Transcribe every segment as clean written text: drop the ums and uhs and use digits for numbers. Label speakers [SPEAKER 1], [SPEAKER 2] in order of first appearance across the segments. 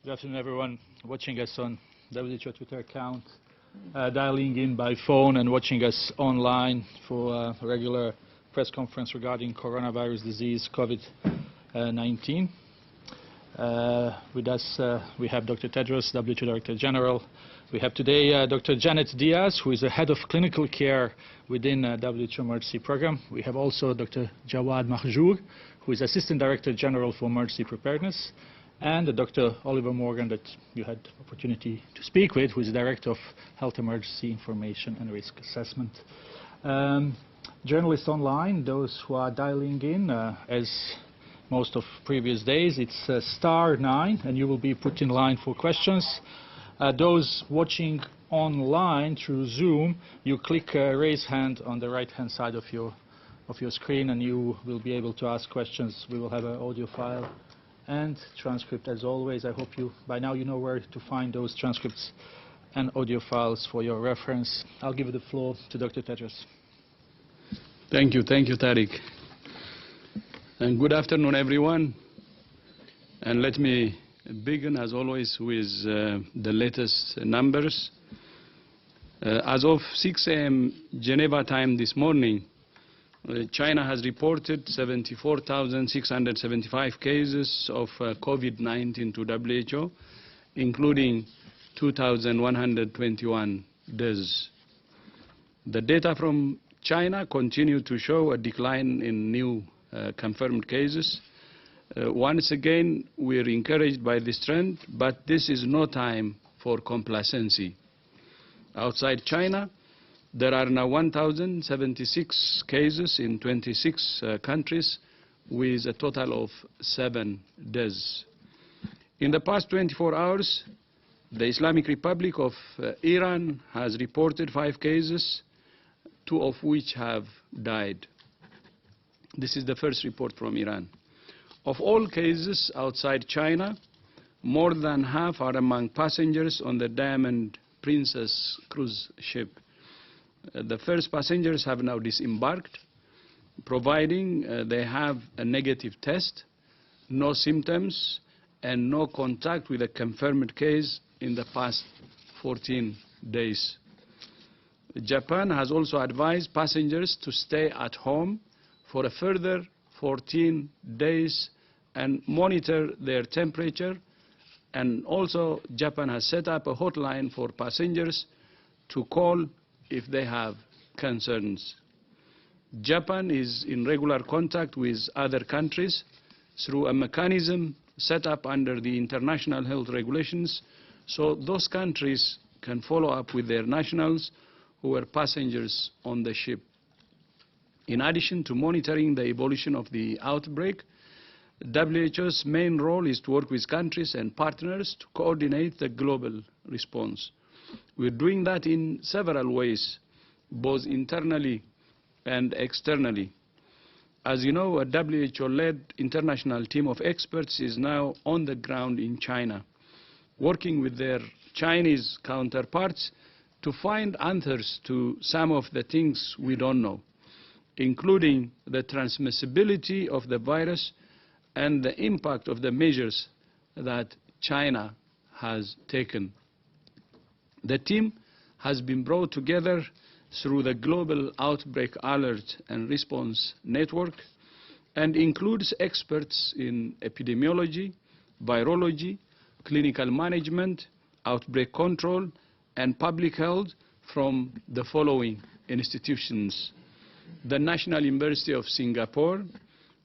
[SPEAKER 1] Good afternoon, everyone watching us on WHO Twitter account, dialing in by phone and watching us online for a regular press conference regarding coronavirus disease, COVID-19. With us, we have Dr. Tedros, WHO Director General. We have today Dr. Janet Diaz, who is the Head of Clinical Care within WHO Emergency Program. We have also Dr. Jaouad Mahjour, who is Assistant Director General for Emergency Preparedness, and Dr. Oliver Morgan, that you had opportunity to speak with, who is Director of Health Emergency Information and Risk Assessment. Journalists online, those who are dialing in, as most of previous days, it's *9, and you will be put in line for questions. Those watching online through Zoom, you click raise hand on the right-hand side of your screen, and you will be able to ask questions. We will have an audio file and transcript as always. I hope by now you know where to find those transcripts and audio files for your reference. I'll give the floor to Dr. Tedros.
[SPEAKER 2] Thank you, Tariq. And good afternoon, everyone. And let me begin, as always, with the latest numbers. As of 6 a.m. Geneva time this morning, China has reported 74,675 cases of COVID-19 to WHO, including 2,121 deaths. The data from China continue to show a decline in new confirmed cases. Once again, we are encouraged by this trend, but this is no time for complacency. Outside China, there are now 1,076 cases in 26 countries, with a total of 7 deaths. In the past 24 hours, the Islamic Republic of Iran has reported 5 cases, 2 of which have died. This is the first report from Iran. Of all cases outside China, more than half are among passengers on the Diamond Princess cruise ship. The first passengers have now disembarked, providing they have a negative test, no symptoms, and no contact with a confirmed case in the past 14 days. Japan has also advised passengers to stay at home for a further 14 days and monitor their temperature. And also, Japan has set up a hotline for passengers to call if they have concerns. Japan is in regular contact with other countries through a mechanism set up under the international health regulations, so those countries can follow up with their nationals who were passengers on the ship. In addition to monitoring the evolution of the outbreak, WHO's main role is to work with countries and partners to coordinate the global response. We're doing that in several ways, both internally and externally. As you know, a WHO-led international team of experts is now on the ground in China, working with their Chinese counterparts to find answers to some of the things we don't know, including the transmissibility of the virus and the impact of the measures that China has taken. The team has been brought together through the Global Outbreak Alert and Response Network and includes experts in epidemiology, virology, clinical management, outbreak control, and public health from the following institutions: the National University of Singapore,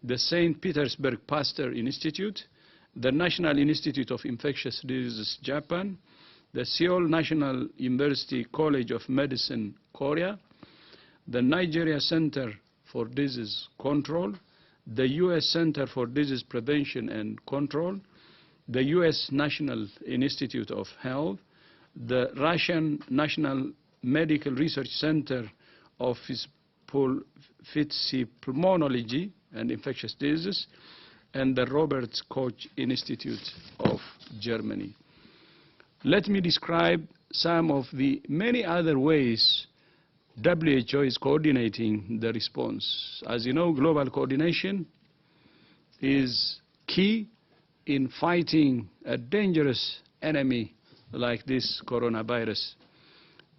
[SPEAKER 2] the St. Petersburg Pasteur Institute, the National Institute of Infectious Diseases, Japan, the Seoul National University College of Medicine, Korea, the Nigeria Center for Disease Control, the U.S. Center for Disease Prevention and Control, the U.S. National Institute of Health, the Russian National Medical Research Center of Pulmonology and Infectious Diseases, and the Robert Koch Institute of Germany. Let me describe some of the many other ways WHO is coordinating the response. As you know, global coordination is key in fighting a dangerous enemy like this coronavirus.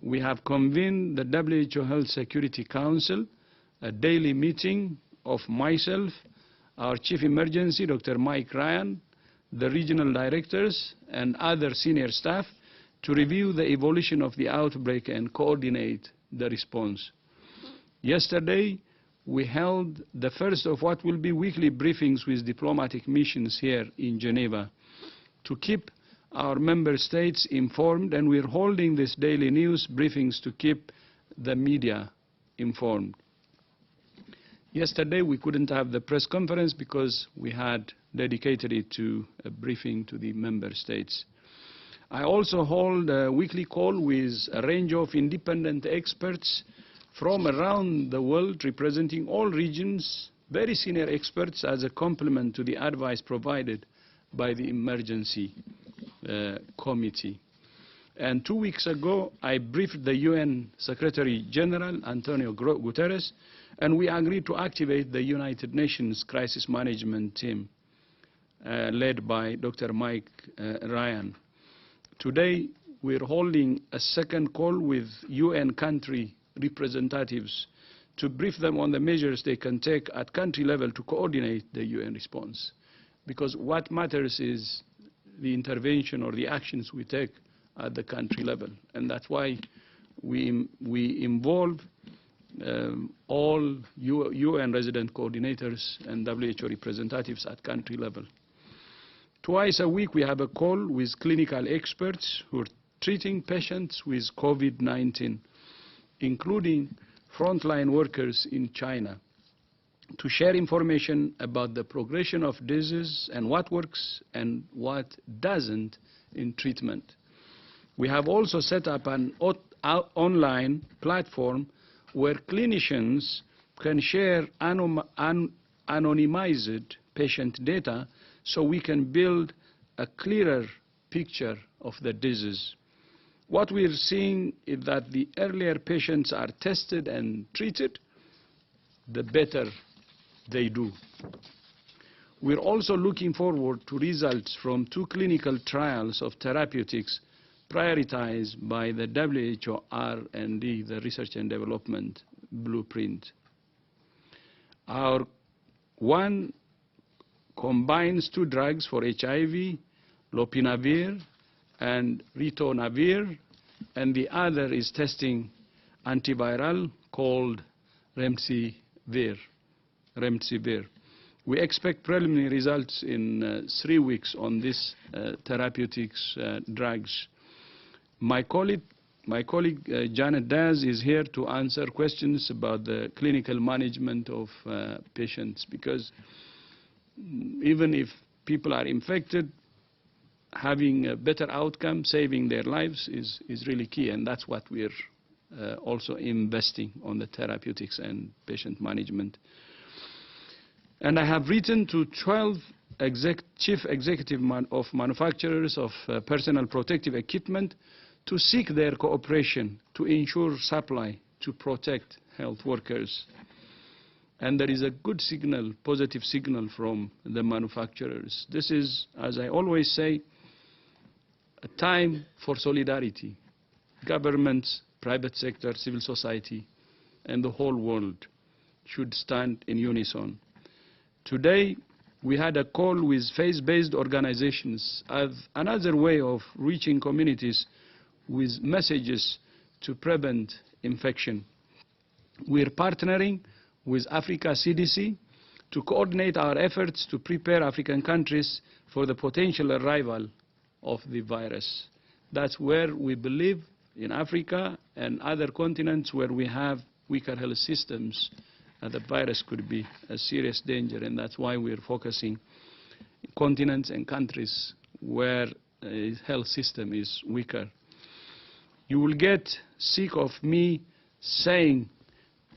[SPEAKER 2] We have convened the WHO Health Security Council, a daily meeting of myself, our Chief Emergency, Dr. Mike Ryan, the regional directors, and other senior staff to review the evolution of the outbreak and coordinate the response. Yesterday, we held the first of what will be weekly briefings with diplomatic missions here in Geneva to keep our member states informed, and we're holding these daily news briefings to keep the media informed. Yesterday, we couldn't have the press conference because we had dedicated it to a briefing to the member states. I also hold a weekly call with a range of independent experts from around the world, representing all regions, very senior experts, as a complement to the advice provided by the emergency committee. And 2 weeks ago, I briefed the UN Secretary General, Antonio Guterres, and we agreed to activate the United Nations Crisis Management Team, led by Dr. Mike Ryan. Today, we're holding a second call with UN country representatives to brief them on the measures they can take at country level to coordinate the UN response. Because what matters is the intervention or the actions we take at the country level. And that's why we involve all UN resident coordinators and WHO representatives at country level. Twice a week we have a call with clinical experts who are treating patients with COVID-19, including frontline workers in China, to share information about the progression of disease and what works and what doesn't in treatment. We have also set up an online platform where clinicians can share anonymized patient data so we can build a clearer picture of the disease. What we're seeing is that the earlier patients are tested and treated, the better they do. We're also looking forward to results from 2 clinical trials of therapeutics prioritized by the WHO R&D, the Research and Development Blueprint. Our one combines 2 drugs for HIV, lopinavir and ritonavir, and the other is testing antiviral called remdesivir. We expect preliminary results in 3 weeks on these therapeutics drugs. My colleague Janet Diaz is here to answer questions about the clinical management of patients, because even if people are infected, having a better outcome, saving their lives is really key, and that's what we're also investing on the therapeutics and patient management. And I have written to 12 chief executive of manufacturers of personal protective equipment to seek their cooperation to ensure supply to protect health workers. And there is a good signal, positive signal from the manufacturers. This is, as I always say, a time for solidarity. Governments, private sector, civil society, and the whole world should stand in unison. Today, we had a call with faith-based organizations as another way of reaching communities with messages to prevent infection. We're partnering with Africa CDC to coordinate our efforts to prepare African countries for the potential arrival of the virus. That's where we believe in Africa and other continents where we have weaker health systems, the virus could be a serious danger, and that's why we're focusing continents and countries where the health system is weaker. You will get sick of me saying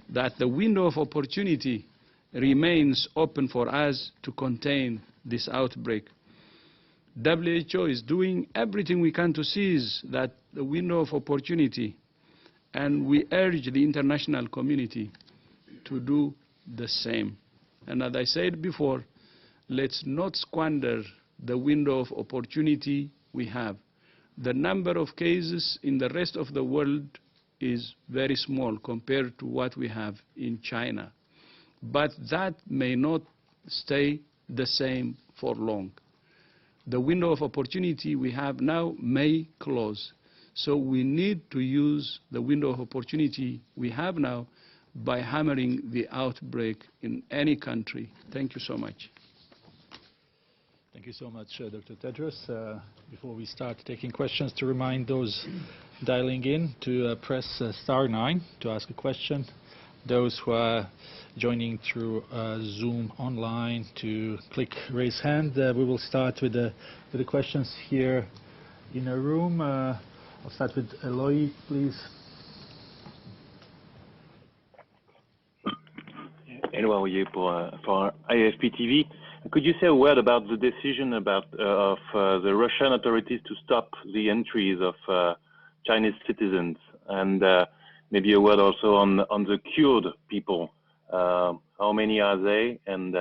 [SPEAKER 2] that the window of opportunity remains open for us to contain this outbreak. WHO is doing everything we can to seize that the window of opportunity, and we urge the international community to do the same. And as I said before, let's not squander the window of opportunity we have. The number of cases in the rest of the world is very small compared to what we have in China. But that may not stay the same for long. The window of opportunity we have now may close. So we need to use the window of opportunity we have now by hammering the outbreak in any country. Thank you so much.
[SPEAKER 1] Thank you so much, Dr. Tedros. Before we start taking questions, to remind those dialing in to press *9 to ask a question. Those who are joining through Zoom online to click raise hand. We will start with the questions here in the room. I'll start with Eloy, please.
[SPEAKER 3] Hello, for IFP TV. Could you say a word about the decision of the Russian authorities to stop the entries of Chinese citizens, and maybe a word also on the cured people? How many are they, and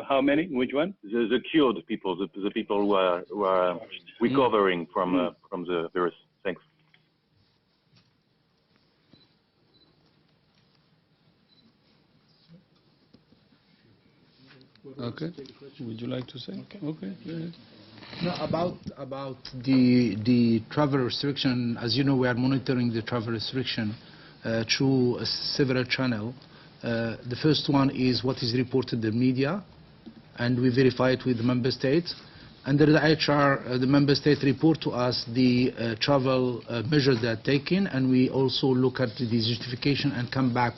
[SPEAKER 2] how many? Which one?
[SPEAKER 3] The cured people, the people who are recovering from the virus. Thanks.
[SPEAKER 2] Okay. Would you like to say? Okay.
[SPEAKER 4] No, about the travel restriction. As you know, we are monitoring the travel restriction through several channels. The first one is what is reported in the media, and we verify it with the member states. Under the IHR, the member states report to us the travel measures they are taking, and we also look at the justification and come back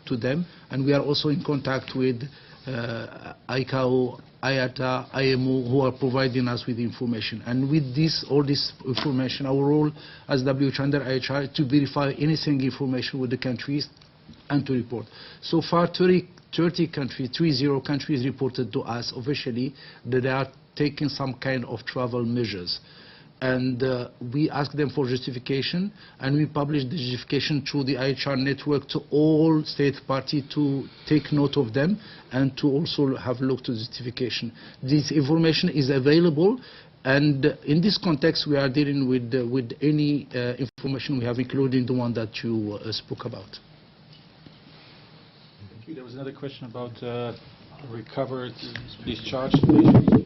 [SPEAKER 4] to them. And we are also in contact with ICAO, IATA, IMO, who are providing us with information. And with all this information, our role as WHO under IHR to verify anything information with the countries and to report. So far, 30 countries reported to us officially that they are taking some kind of travel measures. And we ask them for justification, and we publish the justification through the IHR network to all state parties to take note of them and to also have a look to justification. This information is available, and in this context we are dealing with any information we have, including the one that you spoke about.
[SPEAKER 1] Thank you. There was another question about recovered discharge patients.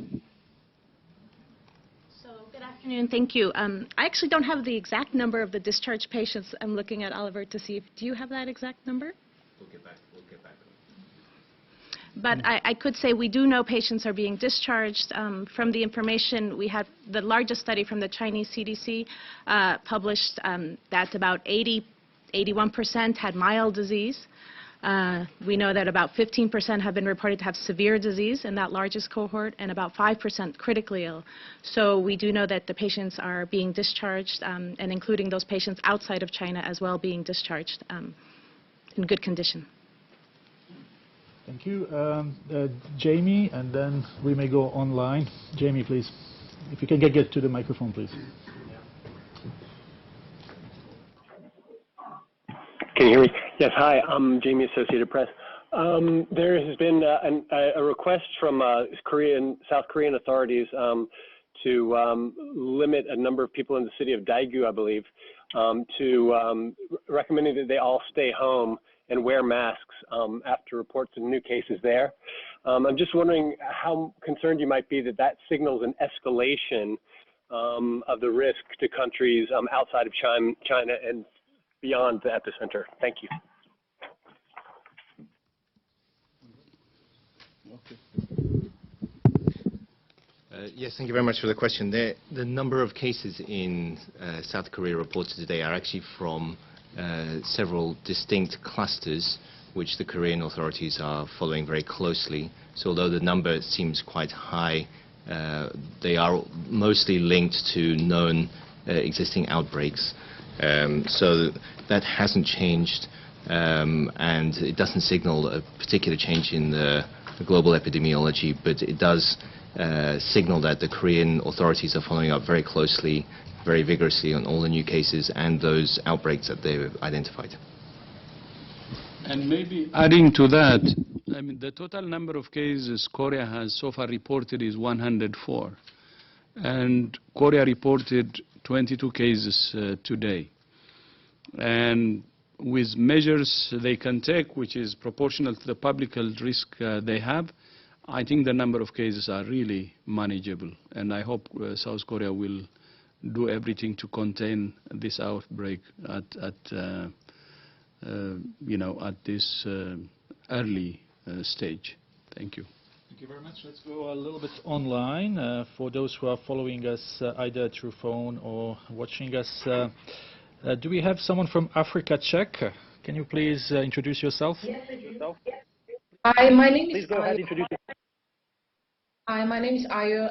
[SPEAKER 5] Good afternoon, thank you. I actually don't have the exact number of the discharged patients. I'm looking at Oliver to see if, do you have that exact number?
[SPEAKER 3] We'll get back.
[SPEAKER 5] But I could say we do know patients are being discharged. From the information we had, the largest study from the Chinese CDC published that about 81% had mild disease. We know that about 15% have been reported to have severe disease in that largest cohort, and about 5% critically ill. So we do know that the patients are being discharged, and including those patients outside of China as well, being discharged in good condition.
[SPEAKER 1] Thank you. Jamie, and then we may go online. Jamie, please. If you can get to the microphone, please.
[SPEAKER 6] Can you hear me? Yes, hi, I'm Jamie, Associated Press. There has been a request from South Korean authorities to limit a number of people in the city of Daegu, I believe, to recommending that they all stay home and wear masks after reports of new cases there. I'm just wondering how concerned you might be that that signals an escalation of the risk to countries outside of China and beyond the epicenter. Thank you.
[SPEAKER 7] Yes, thank you very much for the question. The number of cases in South Korea reported today are actually from several distinct clusters, which the Korean authorities are following very closely. So although the number seems quite high, they are mostly linked to known existing outbreaks. So that hasn't changed, and it doesn't signal a particular change in the global epidemiology, but it does signal that the Korean authorities are following up very closely, very vigorously on all the new cases and those outbreaks that they've identified.
[SPEAKER 2] And maybe adding to that, I mean, the total number of cases Korea has so far reported is 104. And Korea reported 22 cases today. And with measures they can take, which is proportional to the public health risk they have, I think the number of cases are really manageable. And I hope South Korea will do everything to contain this outbreak at this early stage. Thank you.
[SPEAKER 1] Thank you very much. Let's go a little bit online for those who are following us either through phone or watching us. Do we have someone from Africa Czech? Can you please introduce yourself?
[SPEAKER 8] Yes, I do. Hi, my name is Ayo. Hi, my name is Ayo.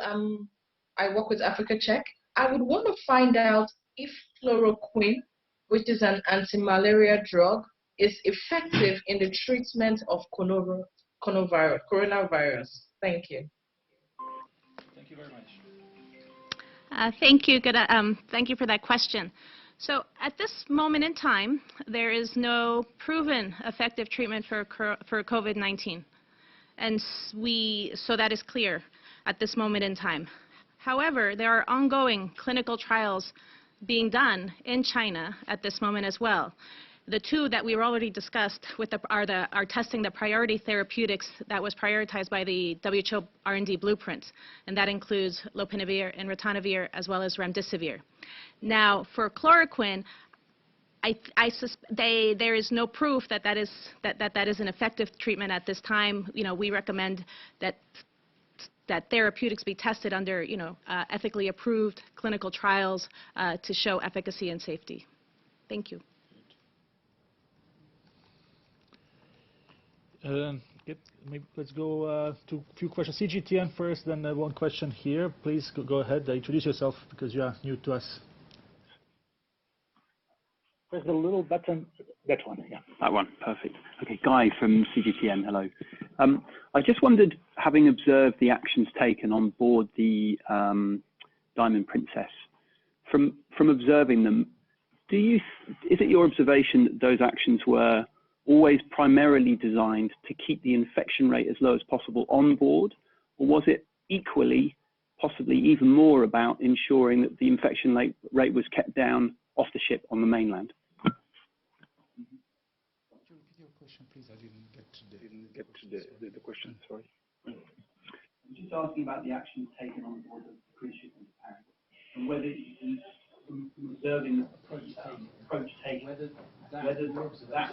[SPEAKER 8] I work with Africa Czech. I would want to find out if chloroquine, which is an anti-malaria drug, is effective in the treatment of coronavirus. Thank you.
[SPEAKER 1] Thank you very much.
[SPEAKER 5] Thank you. Thank you for that question. So at this moment in time, there is no proven effective treatment for COVID-19. And so that is clear at this moment in time. However, there are ongoing clinical trials being done in China at this moment as well. The two that we already discussed are testing the priority therapeutics that was prioritized by the WHO R&D blueprint, and that includes lopinavir and ritonavir as well as remdesivir. Now, for chloroquine, there is no proof that is an effective treatment at this time. We recommend that therapeutics be tested under ethically approved clinical trials to show efficacy and safety. Thank you.
[SPEAKER 1] Maybe let's go to a few questions. CGTN first, then one question here. Please go ahead. Introduce yourself because you are new to us.
[SPEAKER 9] Press the little button. That one, yeah. That one, perfect. Okay, Guy from CGTN, hello. I just wondered, having observed the actions taken on board the Diamond Princess, from observing them, is it your observation that those actions were always primarily designed to keep the infection rate as low as possible on board, or was it equally, possibly even more about ensuring that the infection rate was kept down off the ship on the mainland?
[SPEAKER 4] Could you repeat your question, please? I didn't get to the question, sorry.
[SPEAKER 9] I'm just asking about the actions taken on board the cruise ship in Japan, and whether it was from observing the approach taken, whether that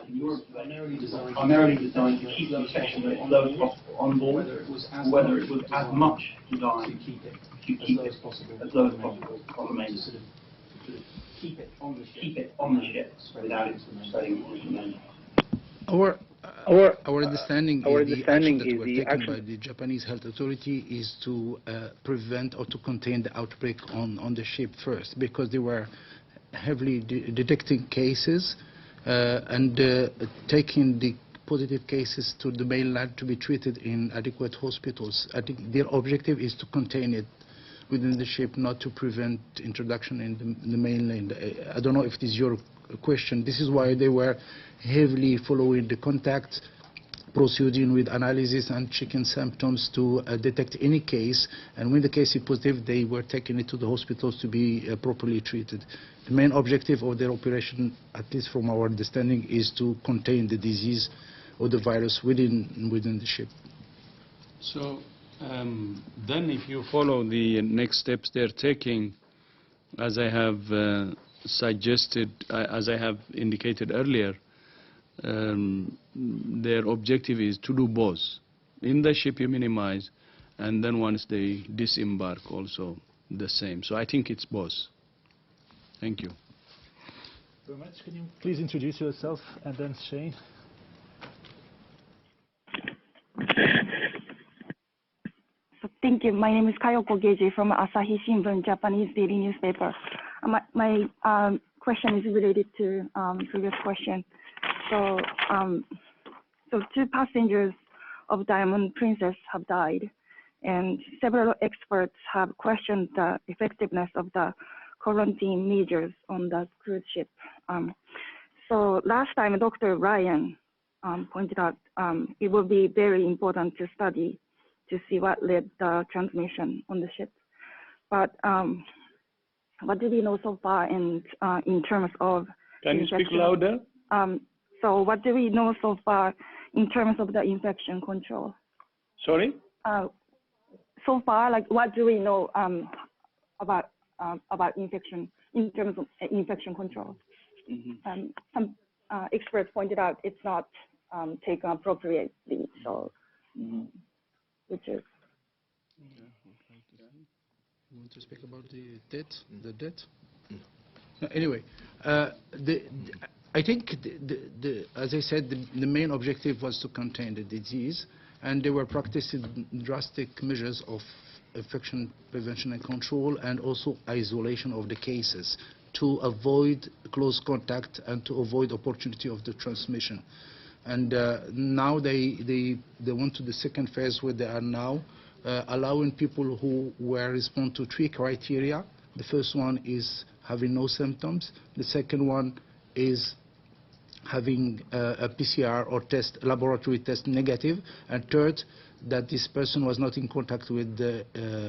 [SPEAKER 9] in your observation primarily designed to keep the infection rate as low as possible on board, or whether it was as much designed to keep it as low as possible on the mainland. Keep it on the ship without it spreading to the mainland.
[SPEAKER 4] Our understanding is the action that were taken by the Japanese health authority is to prevent or to contain the outbreak on the ship first, because they were heavily detecting cases and taking the positive cases to the mainland to be treated in adequate hospitals. I think their objective is to contain it within the ship, not to prevent introduction in the mainland. I don't know if this is your question. This is why they were heavily following the contact, proceeding with analysis and checking symptoms to detect any case, and when the case is positive, they were taking it to the hospitals to be properly treated. The main objective of their operation, at least from our understanding, is to contain the disease or the virus within the ship.
[SPEAKER 2] So then if you follow the next steps they're taking, as I have suggested, as I have indicated earlier, their objective is to do both. In the ship you minimize, and then once they disembark also the same. So I think it's both. Thank you.
[SPEAKER 1] Very much. Can you please introduce yourself and then Shane?
[SPEAKER 10] Thank you. My name is Kayoko Geiji from Asahi Shimbun, Japanese daily newspaper. My question is related to previous question. So two passengers of Diamond Princess have died, and several experts have questioned the effectiveness of the quarantine measures on the cruise ship. So last time, Dr. Ryan pointed out, it will be very important to study to see what led the transmission on the ship. But what do we know so far in terms of
[SPEAKER 9] Can you speak louder?
[SPEAKER 10] So what do we know so far in terms of the infection control?
[SPEAKER 9] Sorry?
[SPEAKER 10] So far, like what do we know about infection in terms of infection control?
[SPEAKER 9] Mm-hmm.
[SPEAKER 10] Some experts pointed out it's not taken appropriately. So, which is.
[SPEAKER 4] You want to speak about the debt? No, anyway, I think, as I said, the main objective was to contain the disease, and they were practicing drastic measures of infection prevention and control, and also isolation of the cases to avoid close contact and to avoid opportunity of the transmission. And now they went to the second phase, where they are now allowing people who were respond to 3 criteria. The first one is having no symptoms. The second one is having a PCR or laboratory test negative. And third, that this person was not in contact with the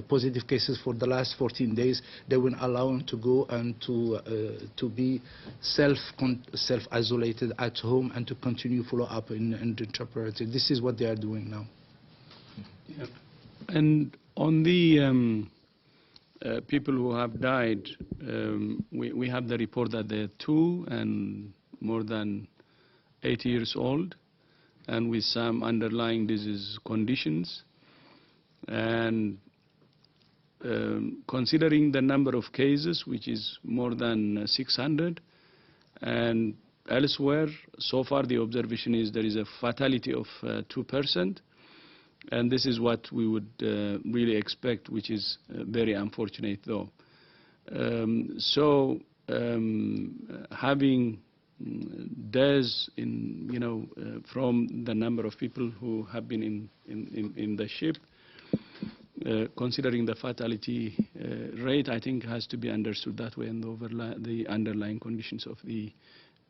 [SPEAKER 4] positive cases for the last 14 days. They will allow him to go and to be self-isolated at home and to continue follow-up in the interpretive. This is what they are doing now.
[SPEAKER 2] Yeah. And on the people who have died, we have the report that they're 2 and more than 80 years old, and with some underlying disease conditions. And considering the number of cases, which is more than 600, and elsewhere, so far the observation is there is a fatality of 2%. And this is what we would really expect, which is very unfortunate, though. Having deaths from the number of people who have been in the ship, considering the fatality rate, I think has to be understood that way, and the underlying conditions of the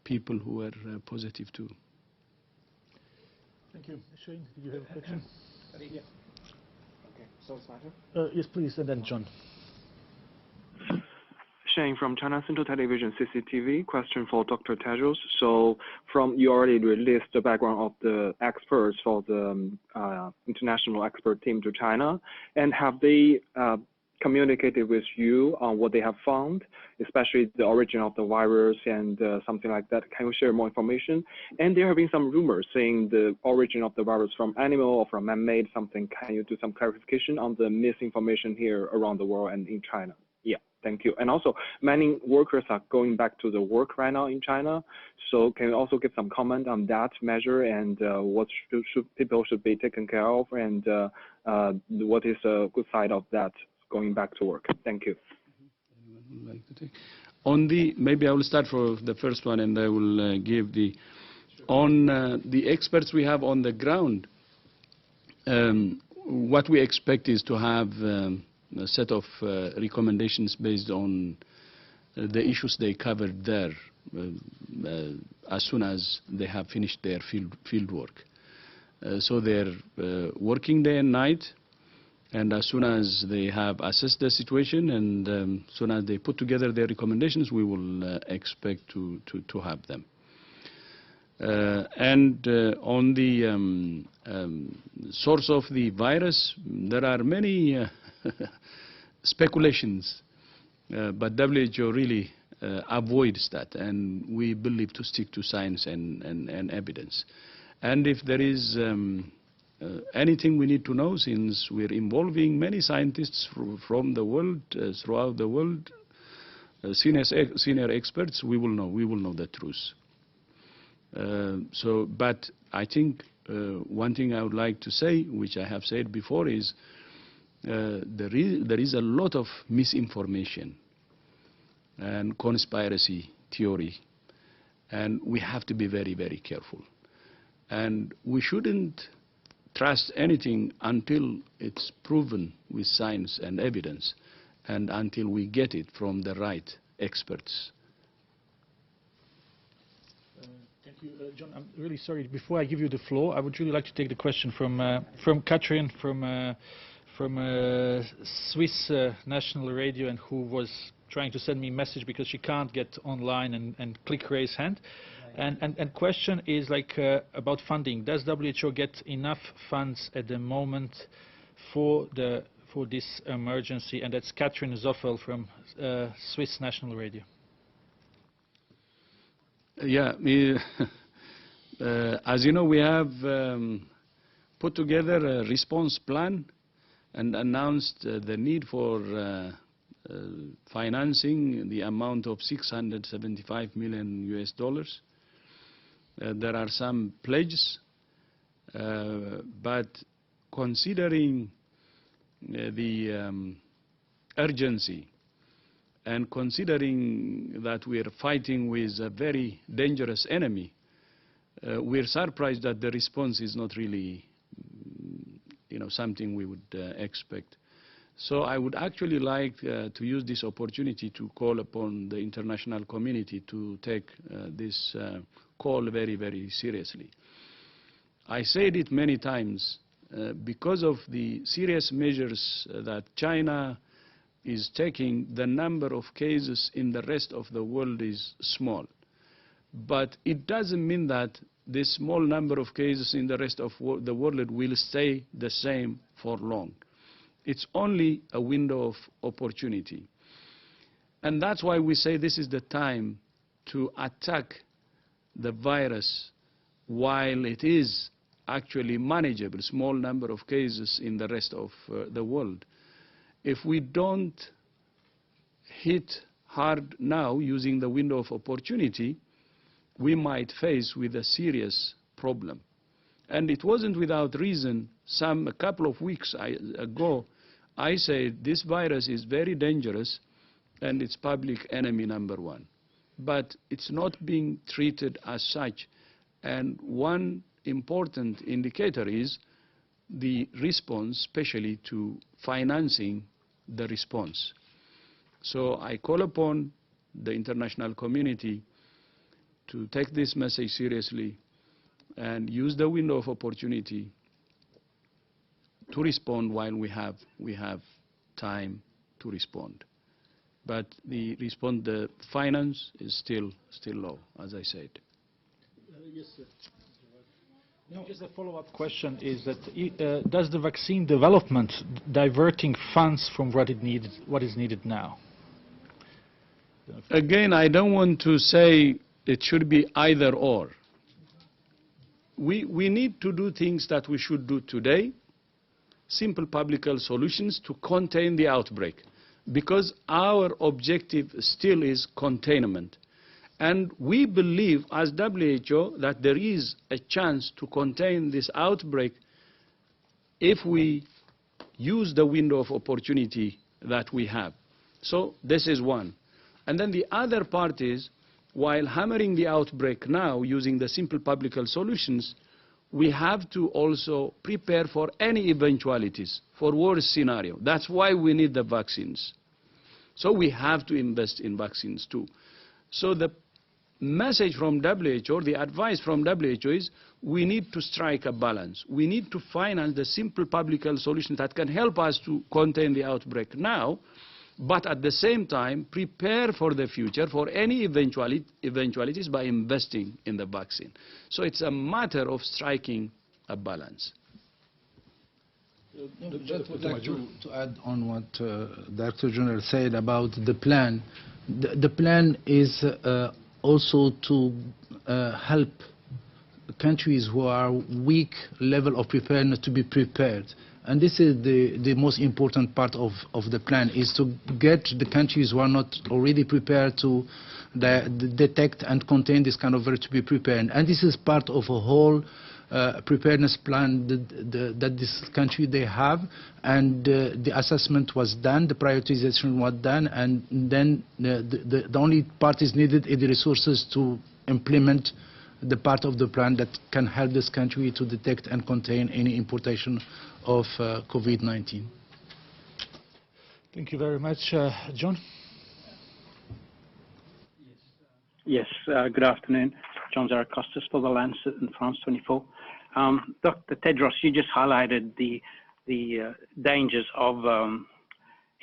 [SPEAKER 2] people who were positive too.
[SPEAKER 1] Thank you. Shane, did you have a question?
[SPEAKER 11] Yeah. Okay. So it's Mahjour?
[SPEAKER 1] Yes, please, and then John.
[SPEAKER 11] Shane from China Central Television CCTV. Question for Dr. Tedros. So, you already released the background of the experts for the international expert team to China, and have they communicated with you on what they have found, especially the origin of the virus and something like that? Can you share more information? And there have been some rumors saying the origin of the virus from animal or from man-made something. Can you do some clarification on the misinformation here around the world and in China? Yeah, thank you. And also, many workers are going back to the work right now in China. So can you also give some comment on that measure and what people should be taken care of, and what is a good side of that going back to work? Thank you.
[SPEAKER 2] Anyone would like to take? On the, maybe I will start for the first one, and I will give the, on the experts we have on the ground, what we expect is to have a set of recommendations based on the issues they covered there as soon as they have finished their field work. So they're working day and night, and as soon as they have assessed the situation and as soon as they put together their recommendations, we will expect to have them. And on the source of the virus, there are many speculations, but WHO really avoids that, and we believe to stick to science and evidence. And if there is anything we need to know, since we're involving many scientists from the world, throughout the world, senior experts, we will know the truth. But I think one thing I would like to say, which I have said before, is there is a lot of misinformation and conspiracy theory, and we have to be very, very careful. And we shouldn't trust anything until it's proven with science and evidence, and until we get it from the right experts.
[SPEAKER 1] Thank you, John. I'm really sorry. Before I give you the floor, I would really like to take the question from Catherine from Swiss National Radio, and who was trying to send me a message because she can't get online and click raise hand. And question is like about funding. Does WHO get enough funds at the moment for this emergency? And that's Catherine Zoffel from Swiss National Radio.
[SPEAKER 2] Yeah, as you know, we have put together a response plan and announced the need for financing the amount of $675 million. There are some pledges, but considering the urgency and considering that we are fighting with a very dangerous enemy, we're surprised that the response is not really, something we would expect. So I would actually like to use this opportunity to call upon the international community to take this call very, very seriously. I said it many times, because of the serious measures that China is taking, the number of cases in the rest of the world is small. But it doesn't mean that this small number of cases in the rest of the world will stay the same for long. It's only a window of opportunity. And that's why we say this is the time to attack the virus while it is actually manageable, small number of cases in the rest of the world. If we don't hit hard now using the window of opportunity, we might face with a serious problem. And it wasn't without reason. A couple of weeks ago, I said this virus is very dangerous and it's public enemy #1. But it's not being treated as such. And one important indicator is the response, especially to financing the response. So I call upon the international community to take this message seriously and use the window of opportunity to respond while we have time to respond. But the finance is still low, as I said.
[SPEAKER 1] Yes, sir. No, just a follow-up question is that does the vaccine development diverting funds from what is needed now?
[SPEAKER 2] Again, I don't want to say it should be either or. We need to do things that we should do today, simple public health solutions to contain the outbreak, because our objective still is containment. And we believe as WHO that there is a chance to contain this outbreak if we use the window of opportunity that we have. So this is one. And then the other part is, while hammering the outbreak now using the simple public health solutions, we have to also prepare for any eventualities, for worst scenario. That's why we need the vaccines. So we have to invest in vaccines too. So the message from WHO, the advice from WHO is we need to strike a balance. We need to finance the simple public health solutions that can help us to contain the outbreak now, but at the same time prepare for the future, for any eventualities by investing in the vaccine. So it's a matter of striking a balance.
[SPEAKER 4] Just would like to add on what Director General said about the plan. The plan is also to help countries who are weak level of preparedness to be prepared. And this is the most important part of the plan, is to get the countries who are not already prepared to detect and contain this kind of virus to be prepared. And this is part of a whole preparedness plan that this country they have, and the assessment was done, the prioritization was done, and then the only part is needed is the resources to implement the part of the plan that can help this country to detect and contain any importation of COVID-19.
[SPEAKER 1] Thank you very much. John?
[SPEAKER 9] Yes, good afternoon.
[SPEAKER 12] John Zaracostas for The Lancet and France 24. Dr. Tedros, you just highlighted the dangers of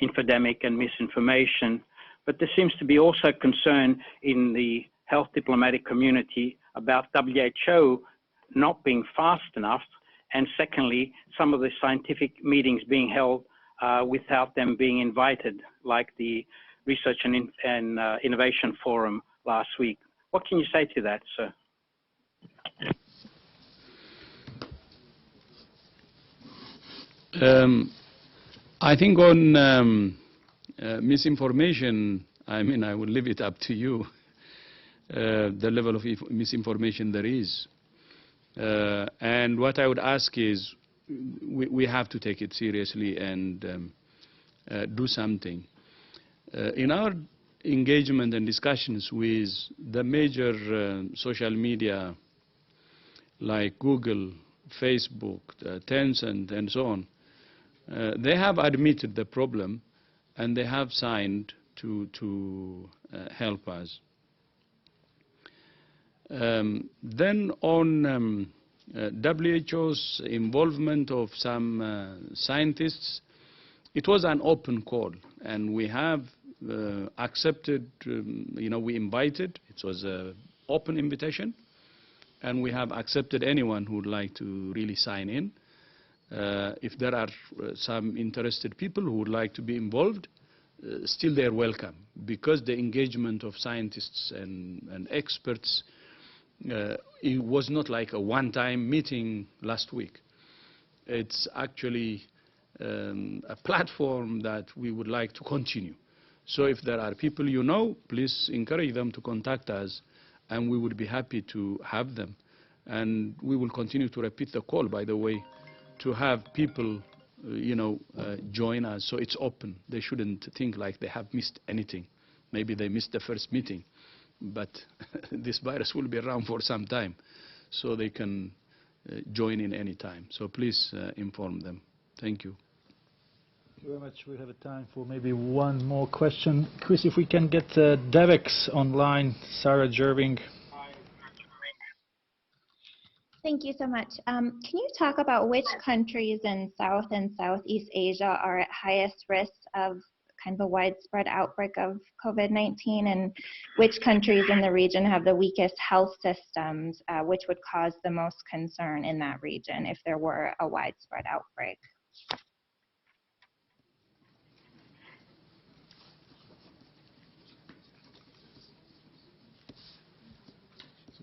[SPEAKER 12] infodemic and misinformation, but there seems to be also concern in the health diplomatic community about WHO not being fast enough, and secondly, some of the scientific meetings being held without them being invited, like the Research and Innovation Forum last week. What can you say to that, sir?
[SPEAKER 2] I think on misinformation, I mean, I will leave it up to you, the level of misinformation there is. And what I would ask is, we have to take it seriously and do something. In our engagement and discussions with the major social media like Google, Facebook, Tencent, and so on, they have admitted the problem and they have signed to help us. Then on WHO's involvement of some scientists, it was an open call, and we have accepted, we invited, it was an open invitation, and we have accepted anyone who would like to really sign in. If there are some interested people who would like to be involved, still they're welcome, because the engagement of scientists and experts, it was not like a one-time meeting last week. It's actually a platform that we would like to continue. So if there are people you know, please encourage them to contact us, and we would be happy to have them. And we will continue to repeat the call, by the way, to have people, join us. So it's open. They shouldn't think like they have missed anything. Maybe they missed the first meeting, but this virus will be around for some time, so they can join in any time. So please inform them. Thank you.
[SPEAKER 1] Thank you very much. We have a time for maybe one more question. Chris, if we can get Devex online, Sarah Jerving.
[SPEAKER 13] Thank you so much. Can you talk about which countries in South and Southeast Asia are at highest risk of kind of a widespread outbreak of COVID-19, and which countries in the region have the weakest health systems, which would cause the most concern in that region if there were a widespread outbreak?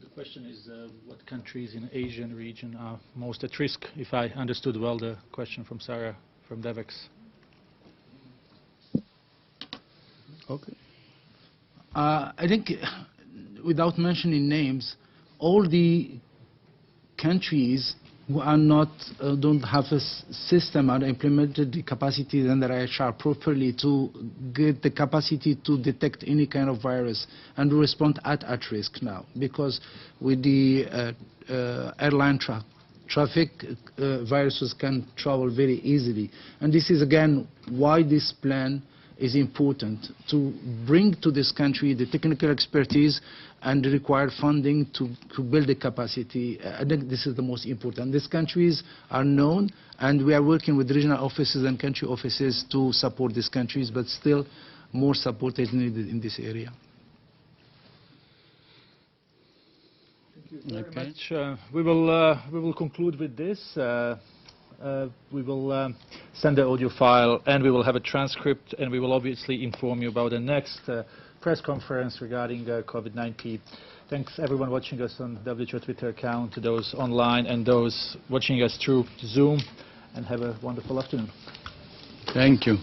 [SPEAKER 1] The question is what countries in the Asian region are most at risk, if I understood well the question from Sarah from Devex.
[SPEAKER 4] Okay. I think, without mentioning names, all the countries who are not, don't have a system or implemented the capacity and the HR properly to get the capacity to detect any kind of virus and respond at risk now, because with the airline traffic, viruses can travel very easily. And this is again why this plan is important, to bring to this country the technical expertise and the required funding to build the capacity. I think this is the most important. These countries are known, and we are working with regional offices and country offices to support these countries, but still more support is needed in this area.
[SPEAKER 1] Thank you very much. We will conclude with this. We will send the audio file, and we will have a transcript, and we will obviously inform you about the next press conference regarding COVID-19. Thanks everyone watching us on WHO Twitter account, to those online and those watching us through Zoom, and have a wonderful afternoon.
[SPEAKER 2] Thank you.